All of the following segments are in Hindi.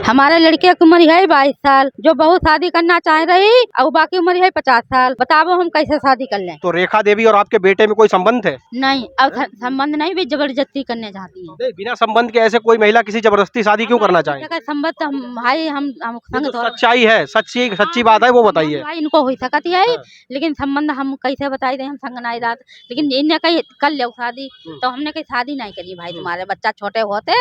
हमारे लड़के की उम्र है 22 साल, जो बहू शादी करना चाह रही और बाकी उम्र है 50 साल। बताओ हम कैसे शादी कर लें? तो रेखा देवी और आपके बेटे में कोई संबंध है? नहीं, अब संबंध नहीं, भी जबरदस्ती करने चाहती है। नहीं, बिना संबंध के ऐसे कोई महिला किसी जबरदस्ती शादी क्यों करना चाहे? संबंध तो भाई हम ये संग तो सच्चाई है, सच्ची बात है, वो बताइए। भाई इनको हो सकती है, हाँ। लेकिन संबंध हम कैसे बताई दे, हम संग नहीं रात। लेकिन इनने कही कर ले शादी, तो हमने कही शादी नहीं करी भाई, तुम्हारे बच्चा छोटे होते,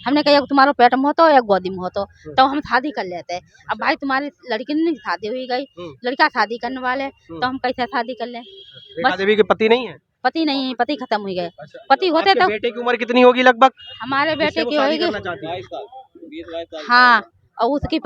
हमने कही तुम्हारा पेट में हो तो या गोदी में हो तो हम शादी कर लेते। अब भाई तुम्हारी लड़की ने शादी हुई गई, लड़का शादी करने वाले, तो हम कैसे शादी कर ले? रेखा देवी के पति नहीं है? पति नहीं है, पति खत्म हुई गए। पति होते तो बेटे की उम्र कितनी होगी लगभग? हमारे बेटे की होगी, 22 हाँ, और उसकी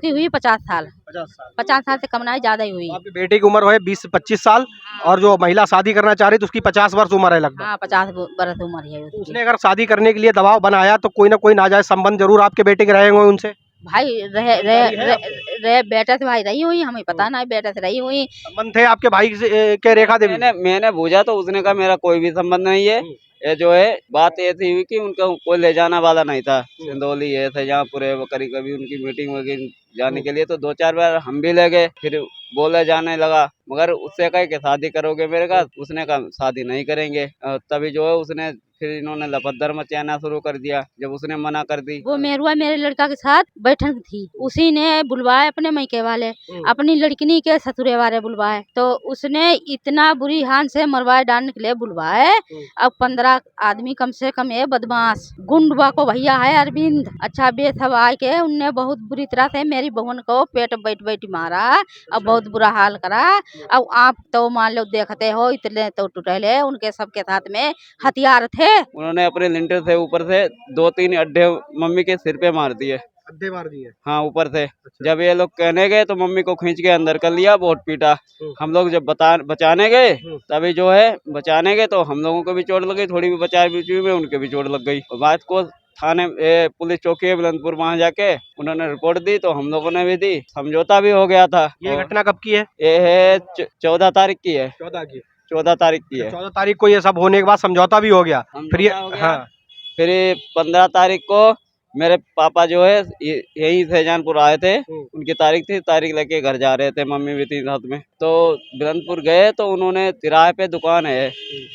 हुई 50 साल। साल। 50 साल से कम नहीं, ज्यादा ही हुई। आपके बेटे की उम्र है 20-25 साल और जो महिला शादी करना चाह रही थी उसकी 50 वर्ष उम्र है लगभग। हाँ, 50 बरस उम्र है उसकी। उसने अगर शादी करने के लिए दबाव बनाया तो कोई ना कोई नाजायज संबंध जरूर आपके बेटे के रहेंगे उनसे। भाई रहे बेटे से भाई रही हुई, हमें पता नहीं, बेटे से रही हुई। संबंध थे आपके भाई के रेखा देवी? मैंने पूछा तो उसने कहा मेरा कोई भी संबंध नहीं है। ये जो है बात ऐसी हुई कि उनका कोई ले जाना वाला नहीं था। सिंदौली ये थे जहाँ पूरे करीब कभी उनकी मीटिंग वगैरह जाने के लिए, तो 2-4 बार हम भी ले गए, फिर बोले जाने लगा, मगर उससे कहे कि शादी करोगे मेरे साथ, उसने कहा शादी नहीं करेंगे। तभी जो है उसने फिर इन्होंने लपदर मचाना शुरू कर दिया जब उसने मना कर दी। वो मेरुआ मेरे लड़का के साथ बैठक थी, उसी ने बुलवाए अपने मैके वाले, अपनी लड़किनी के ससुरे वाले बुलवाए, तो उसने इतना बुरी हाल से मरवाए डालने के लिए बुलवाए। अब 15 आदमी कम से कम है, बदमाश गुंडवा को भैया है अरविंद, अच्छा बेसब आए के उनने बहुत बुरी तरह से मेरी बहन को पेट बैठ मारा, अब बहुत बुरा हाल करा। अब आप तो मान लो देखते हो, इतने तो टूटे उनके सबके साथ में हथियार थे। उन्होंने अपने लिंटर से ऊपर से 2-3 अड्डे मम्मी के सिर पे मार दिए। अड्डे मार दिए? हाँ, ऊपर से। जब ये लोग कहने गए तो मम्मी को खींच के अंदर कर लिया, बहुत पीटा। हम लोग जब बचाने गए तभी जो है बचाने गए तो हम लोगों को भी चोट लग गई, थोड़ी भी बचा में उनके भी चोट लग गई। बात को थाने पुलिस चौकी है बुलंदपुर, वहाँ जाके उन्होंने रिपोर्ट दी तो हम लोगों ने भी दी, समझौता भी हो गया था। ये घटना कब की है? ये है 14 तारीख की है। 14 तारीख की है। 14 तारीख को ये सब होने के बाद समझौता भी हो गया। फिर ये हाँ, फिर 15 तारीख को मेरे पापा जो है यही शहजानपुर आए थे, उनकी तारीख थी, तारीख लेके घर जा रहे थे, मम्मी भी थी साथ में। तो बुलंदपुर गए तो उन्होंने तिराहे पे दुकान है,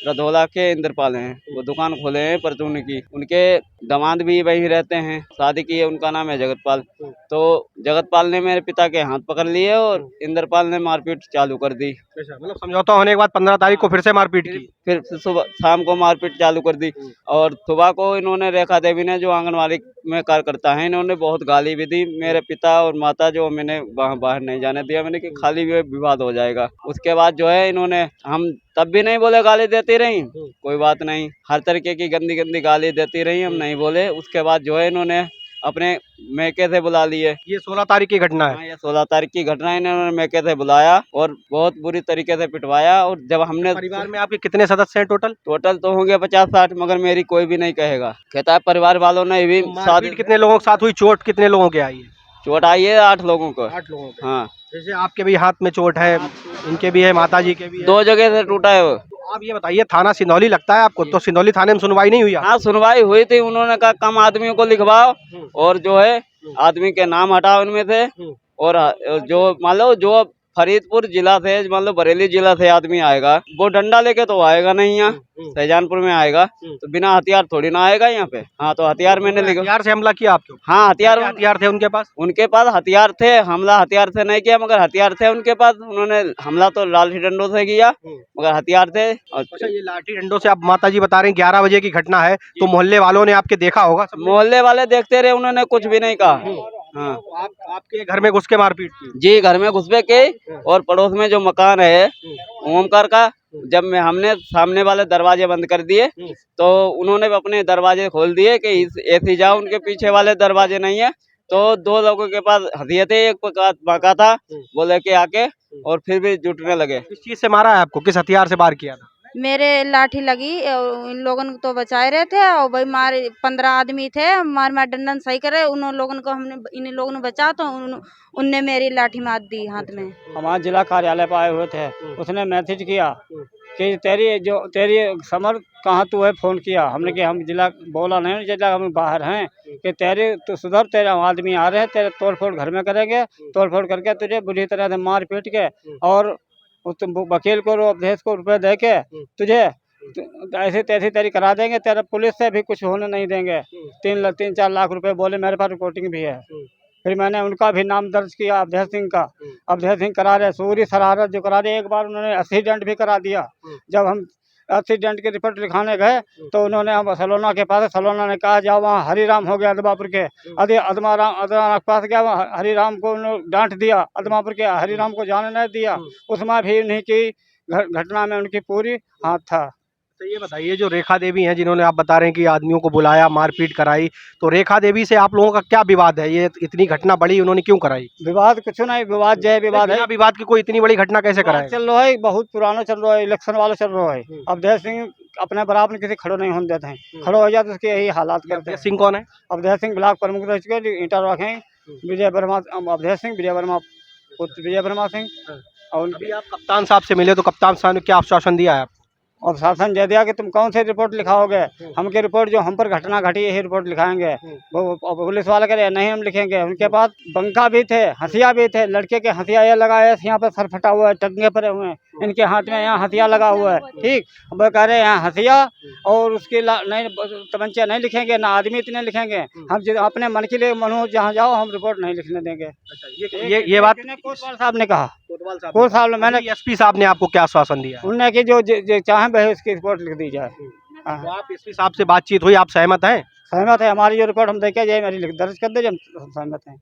रधोला के इंद्रपाल हैं, वो दुकान खोले हैं परचून की, उनके दामाद भी वहीं रहते हैं, शादी की है, उनका नाम है जगतपाल। तो जगतपाल ने मेरे पिता के हाथ पकड़ लिए और इंद्रपाल ने मारपीट चालू कर दी। मतलब समझौता होने के बाद 15 तारीख को फिर से मारपीट की? फिर सुबह शाम को मारपीट चालू कर दी और सुबह को इन्होंने रेखा देवी ने जो आंगनवाड़ी में कार्यकर्ता है, इन्होंने बहुत गाली भी दी मेरे पिता और माता, जो मैंने वहाँ बाहर नहीं जाने दिया, मैंने कि खाली भी विवाद हो जाएगा। उसके बाद जो है इन्होंने, हम तब भी नहीं बोले, गाली देती रही, कोई बात नहीं, हर तरीके की गंदी गंदी गाली देती रही, हम नहीं बोले। उसके बाद जो है इन्होंने अपने मैके से बुला लिए। ये 16 तारीख की घटना है? हाँ, ये 16 तारीख की घटना है। इन्होंने मैके से बुलाया और बहुत बुरी तरीके से पिटवाया। और जब हमने, परिवार में आपके कितने सदस्य हैं टोटल? तो होंगे 50-60, मगर मेरी कोई भी नहीं कहेगा। कहता है परिवार वालों ने भी शादी कितने लोगों के साथ हुई? चोट कितने लोगों के आई है? चोट आई है 8 लोगों को। 8 लोगों के? हाँ, जैसे आपके भी हाथ में चोट है, इनके भी है, माता जी के भी है। 2 जगह से टूटा है वो। आप ये बताइए, थाना सिंधौली लगता है आपको, तो सिंधौली थाने में सुनवाई नहीं हुई? हाँ, सुनवाई हुई थी, उन्होंने कहा कम आदमियों को लिखवाओ और जो है आदमी के नाम हटाओ इनमें से, और जो मान लो जो फरीदपुर जिला से, मान लो बरेली जिला से आदमी आएगा, वो डंडा लेके तो आएगा नहीं, यहाँ शहजानपुर में आएगा तो बिना हथियार थोड़ी ना आएगा यहाँ पे। हाँ, तो हथियार मैंने लिखा। हथियार से हमला किया आपके? हाँ, हथियार थे उनके पास? उनके पास हथियार थे, हमला हथियार से नहीं किया, मगर हथियार थे उनके पास। उन्होंने हमला तो लाठी डंडों से किया, मगर हथियार थे। अच्छा, ये लाठी डंडों से आप माता जी बता रहे हैं, 11 बजे की घटना है, तो मोहल्ले वालों ने आपके देखा होगा? मोहल्ले वाले देखते रहे, उन्होंने कुछ भी नहीं कहा। हाँ, आपके घर में घुस के मारपीट की? जी, घर में घुसपे के, और पड़ोस में जो मकान है ओमकार का, जब हमने सामने वाले दरवाजे बंद कर दिए तो उन्होंने भी अपने दरवाजे खोल दिए कि ऐसी जाओ, उनके पीछे वाले दरवाजे नहीं है। तो 2 लोगों के पास हथियार थे, एक बाका था, वो लेके आके और फिर भी जुटने लगे। किस चीज से मारा है आपको? किस हथियार से वार किया था? मेरे लाठी लगी, इन लोगों को तो बचाए रहे थे, और भाई मारे 15 आदमी थे, मार डंडन सही करे, उन लोगों को हमने, इन लोगों ने बचा, तो उनने मेरी लाठी मार दी हाथ में। हमारे जिला कार्यालय पर आए हुए थे, उसने मैसेज किया कि तेरी समर कहाँ तू है, फ़ोन किया। हमने कि हम जिला बोला नहीं, जिला हम बाहर हैं कि तेरे तू सुधर, तेरे आदमी आ रहे हैं, तेरे तोड़ फोड़ घर में करेंगे, तोड़ फोड़ करके तुझे बुरी तरह से मार पीट के और वकील को अवधेश को रुपए दे के तुझे ऐसी तैसी तेरी करा देंगे, तेरा पुलिस से भी कुछ होने नहीं देंगे। 3-4 लाख रुपए बोले, मेरे पास रिकॉर्डिंग भी है। फिर मैंने उनका भी नाम दर्ज किया, अवधेश सिंह का। अवधेश सिंह करा रहे, सूरी शरारत जो करा रहे, एक बार उन्होंने एक्सीडेंट भी करा दिया। जब हम एक्सीडेंट की रिपोर्ट लिखाने गए तो उन्होंने हम सलोना के पास, सलोना ने कहा जाओ वहाँ हरिराम हो गया अदमापुर के, अदमा के पास गया, वहाँ हरिराम को उन्होंने डांट दिया, अदमापुर के हरिराम को जाने नहीं दिया। उसमें भी उन्हीं की घटना में उनकी पूरी हाथ था। तो ये बताइए, जो रेखा देवी हैं जिन्होंने आप बता रहे हैं कि आदमियों को बुलाया, मारपीट कराई, तो रेखा देवी से आप लोगों का क्या विवाद है? ये इतनी घटना बड़ी उन्होंने क्यों कराई? विवाद कुछ नहीं, विवाद जय विवाद है। बिना विवाद की कोई इतनी बड़ी घटना कैसे कराए? चल रहा है, बहुत पुराना चल रहा है, इलेक्शन वाला चल रहा है। अवधेश सिंह अपने बराबर किसी खड़ो नहीं होने देते हैं, खड़ो हो जाए तो उसके यही हालात करते हैं। अवधेश सिंह कौन है? अवधेश सिंह ब्लॉक प्रमुख रह चुके, ईटा रखें, विजय वर्मा, अवधेश सिंह, विजय वर्मा, पुत्र विजय वर्मा सिंह। और अभी आप कप्तान साहब से मिले तो कप्तान साहब ने क्या आश्वासन दिया है आपको? और शासन दे दिया कि तुम कौन सी रिपोर्ट लिखाओगे, हमकी रिपोर्ट जो हम पर घटना घटी यही रिपोर्ट लिखाएंगे। वो पुलिस वाले कह रहे नहीं हम लिखेंगे। उनके पास बंका भी थे, हंसिया भी थे, लड़के के हंसिया ये लगाए, यहाँ पर सर फटा हुआ है, टंगे पड़े हुए हैं, इनके हाथ में यहाँ हंसिया लगा हुआ है। ठीक, वो कह रहे हैं यहाँ हंसिया और उसके नहीं तमंचा नहीं लिखेंगे, ना आदमी इतने लिखेंगे, हम अपने मन के लिए मनो जहाँ जाओ हम रिपोर्ट नहीं लिखने देंगे। ये बात कोतवाल साहब ने कहा, कोतवाल साहब ने, मैंने एसपी साहब ने आपको क्या आश्वासन दिया? उनने कि जो चाहे वही उसकी रिपोर्ट लिख दी जाए। तो आप एसपी साहब से बातचीत हुई, आप सहमत हैं? सहमत है, हमारी जो रिपोर्ट हम देखे जाए मेरी दर्ज कर दे, हम सहमत हैं।